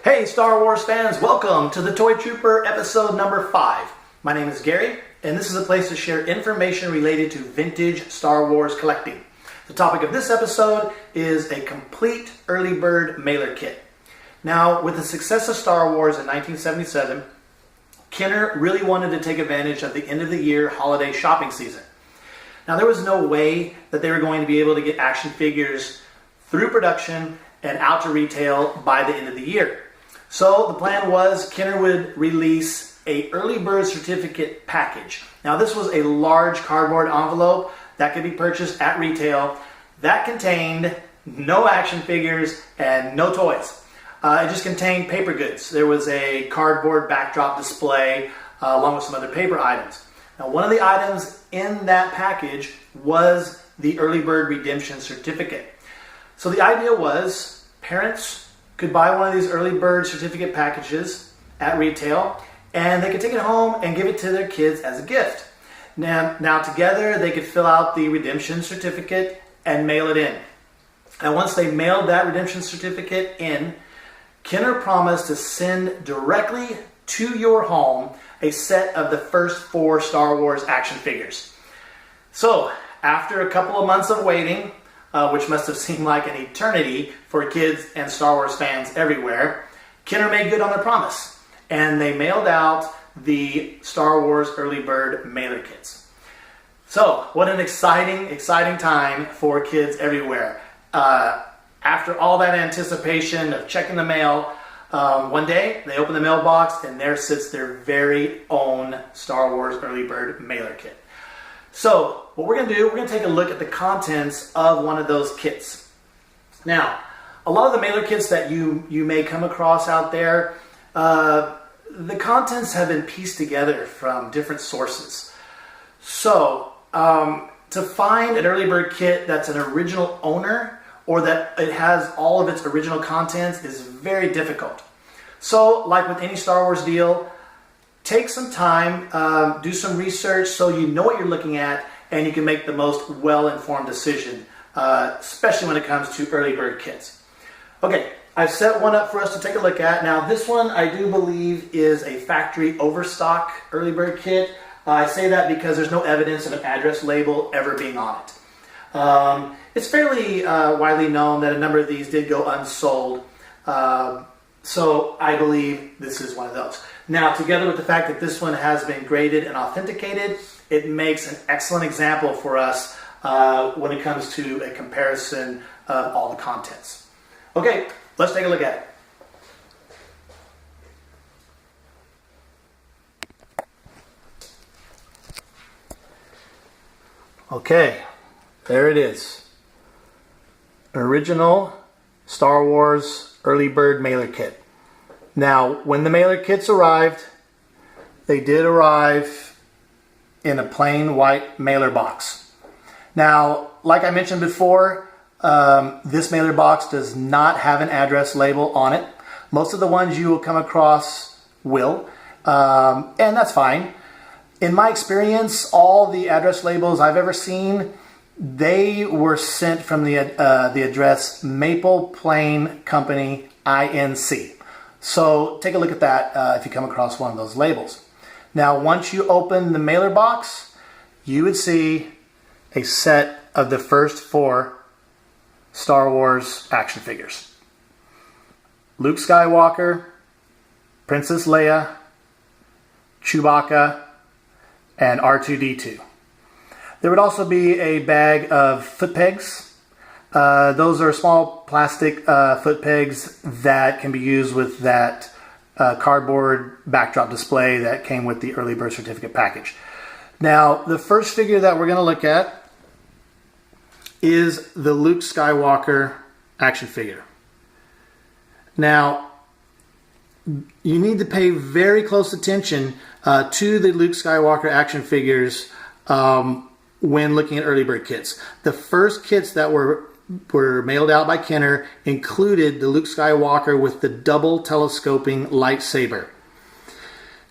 Hey Star Wars fans, welcome to the Toy Trooper episode number 5. My name is Gary, and this is a place to share information related to vintage Star Wars collecting. The topic of this episode is a complete early bird mailer kit. Now, with the success of Star Wars in 1977, Kenner really wanted to take advantage of the end of the year holiday shopping season. Now, there was no way that they were going to be able to get action figures through production and out to retail by the end of the year. So the plan was Kenner would release a early bird certificate package. Now this was a large cardboard envelope that could be purchased at retail that contained no action figures and no toys. It just contained paper goods. There was a cardboard backdrop display along with some other paper items. Now one of the items in that package was the early bird redemption certificate. So the idea was parents could buy one of these early bird certificate packages at retail, and they could take it home and give it to their kids as a gift. Now together they could fill out the redemption certificate and mail it in. And once they mailed that redemption certificate in, Kenner promised to send directly to your home a set of the first 4 Star Wars action figures. So after a couple of months of waiting, which must have seemed like an eternity for kids and Star Wars fans everywhere, Kenner made good on their promise, and they mailed out the Star Wars early bird mailer kits. So, what an exciting time for kids everywhere. After all that anticipation of checking the mail, one day they open the mailbox and there sits their very own Star Wars early bird mailer kit. So, what we're going to do, we're going to take a look at the contents of one of those kits. Now, a lot of the mailer kits that you may come across out there, the contents have been pieced together from different sources. So, to find an early bird kit that's an original owner or that it has all of its original contents is very difficult. So, like with any Star Wars deal, take some time, do some research so you know what you're looking at and you can make the most well-informed decision, especially when it comes to early bird kits. Okay, I've set one up for us to take a look at. Now this one I do believe is a factory overstock early bird kit. I say that because there's no evidence of an address label ever being on it. It's fairly widely known that a number of these did go unsold. So I believe this is one of those. Now, together with the fact that this one has been graded and authenticated, it makes an excellent example for us when it comes to a comparison of all the contents. Okay, let's take a look at it. Okay, there it is. Original Star Wars early bird mailer kit. Now, when the mailer kits arrived, they did arrive in a plain white mailer box. Now, like I mentioned before, this mailer box does not have an address label on it. Most of the ones you will come across will, and that's fine. In my experience, all the address labels I've ever seen, they were sent from the address Maple Plain Company, INC. So take a look at that if you come across one of those labels. Now, once you open the mailer box, you would see a set of the first 4 Star Wars action figures. Luke Skywalker, Princess Leia, Chewbacca, and R2-D2. There would also be a bag of foot pegs. Those are small plastic foot pegs that can be used with that cardboard backdrop display that came with the early bird certificate package. Now, the first figure that we're going to look at is the Luke Skywalker action figure. Now, you need to pay very close attention to the Luke Skywalker action figures when looking at early bird kits. The first kits that were mailed out by Kenner included the Luke Skywalker with the double telescoping lightsaber.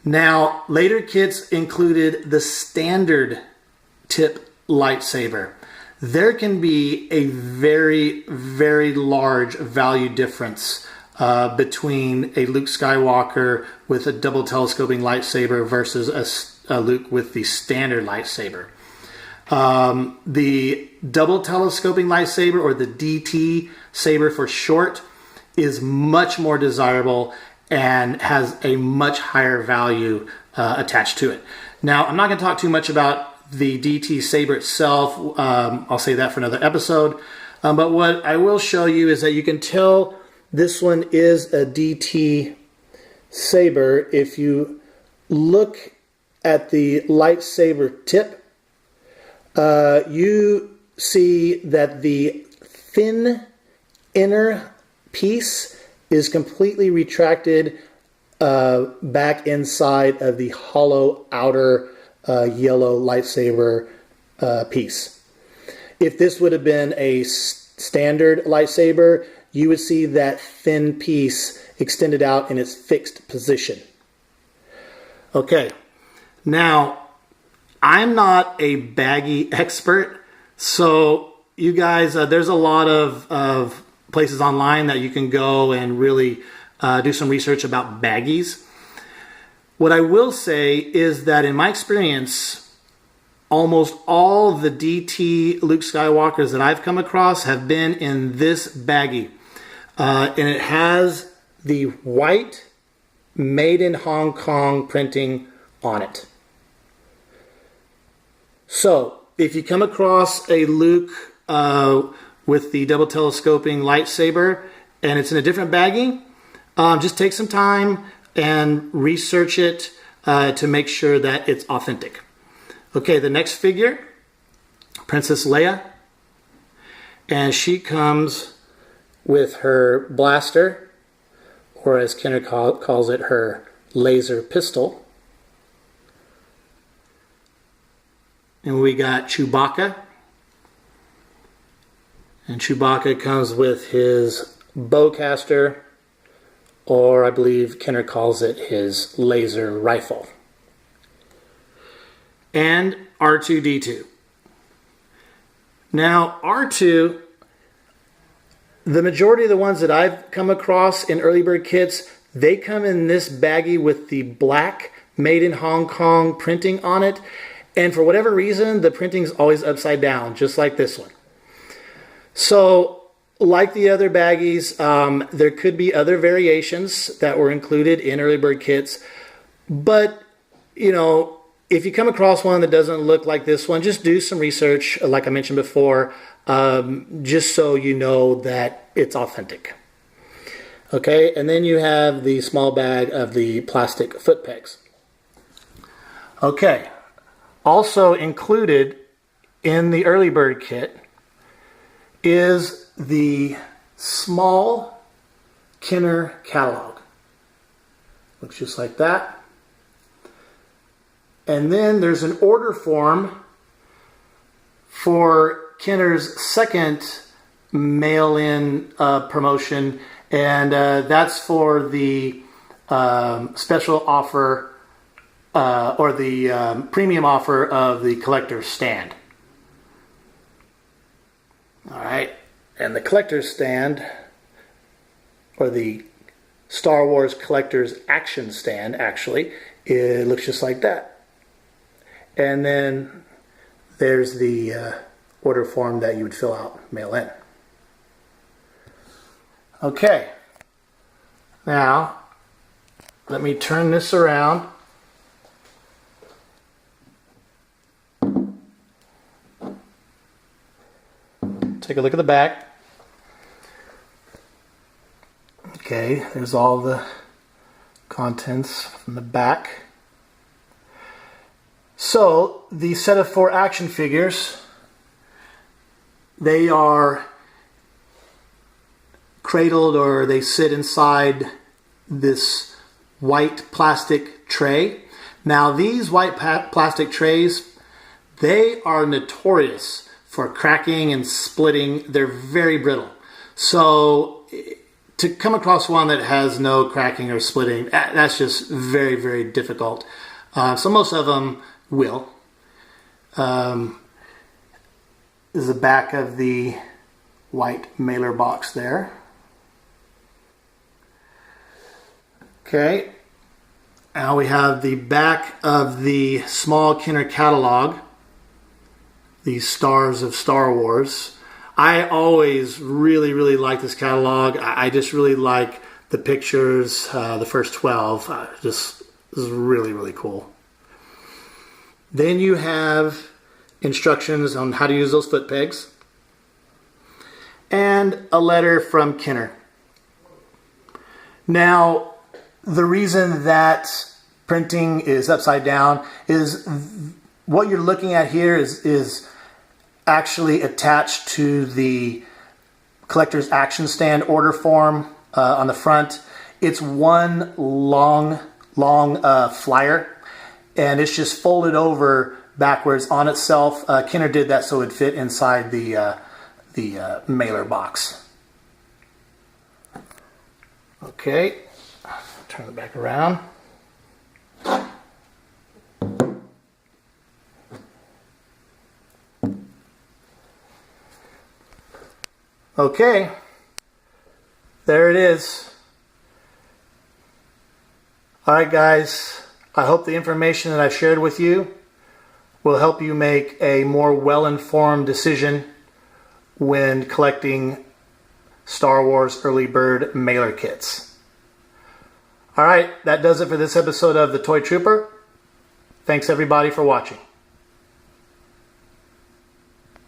Now, later kits included the standard tip lightsaber. There can be a very, very large value difference between a Luke Skywalker with a double telescoping lightsaber versus a Luke with the standard lightsaber. The double telescoping lightsaber, or the DT saber for short, is much more desirable and has a much higher value attached to it. Now, I'm not going to talk too much about the DT saber itself. I'll save that for another episode. But what I will show you is that you can tell this one is a DT saber if you look at the lightsaber tip. You see that the thin inner piece is completely retracted back inside of the hollow outer yellow lightsaber piece. If this would have been a standard lightsaber, you would see that thin piece extended out in its fixed position. Okay, now I'm not a baggie expert, so you guys, there's a lot of places online that you can go and really do some research about baggies. What I will say is that in my experience, almost all the DT Luke Skywalkers that I've come across have been in this baggie. And it has the white made in Hong Kong printing on it. So, if you come across a Luke with the double telescoping lightsaber and it's in a different baggie, just take some time and research it to make sure that it's authentic. Okay, the next figure, Princess Leia, and she comes with her blaster, or as Kenner calls it, her laser pistol. And we got Chewbacca. And Chewbacca comes with his bowcaster, or I believe Kenner calls it his laser rifle. And R2-D2. Now, R2, the majority of the ones that I've come across in early bird kits, they come in this baggie with the black made in Hong Kong printing on it. And for whatever reason, the printing's always upside down, just like this one. So, like the other baggies, there could be other variations that were included in early bird kits. But, you know, if you come across one that doesn't look like this one, just do some research, like I mentioned before, just so you know that it's authentic. Okay, and then you have the small bag of the plastic foot pegs. Okay, also included in the early bird kit is the small Kenner catalog. Looks just like that. And then there's an order form for Kenner's second mail-in promotion, and that's for the special offer or the premium offer of the collector's stand. All right, and the collector's stand, or the Star Wars collector's action stand, actually, it looks just like that. And then there's the order form that you would fill out, mail in. Okay, now let me turn this around. Take a look at the back. Okay, there's all the contents from the back. So, the set of 4 action figures, they are cradled, or they sit inside this white plastic tray. Now, these white plastic trays, they are notorious for cracking and splitting. They're very brittle. So, to come across one that has no cracking or splitting, that's just very, very difficult. So most of them will. This is the back of the white mailer box there. Okay. Now we have the back of the small Kenner catalog. These Stars of Star Wars. I always really like this catalog. I just really like the pictures, the first 12. This is really cool. Then you have instructions on how to use those foot pegs. And a letter from Kenner. Now, the reason that printing is upside down is what you're looking at here is actually attached to the collector's action stand order form on the front. It's one long flyer, and it's just folded over backwards on itself. Kenner did that so it would fit inside the mailer box. Okay, turn it back around. Okay, there it is. Alright guys, I hope the information that I shared with you will help you make a more well-informed decision when collecting Star Wars Early Bird mailer kits. Alright, that does it for this episode of The Toy Trooper. Thanks everybody for watching.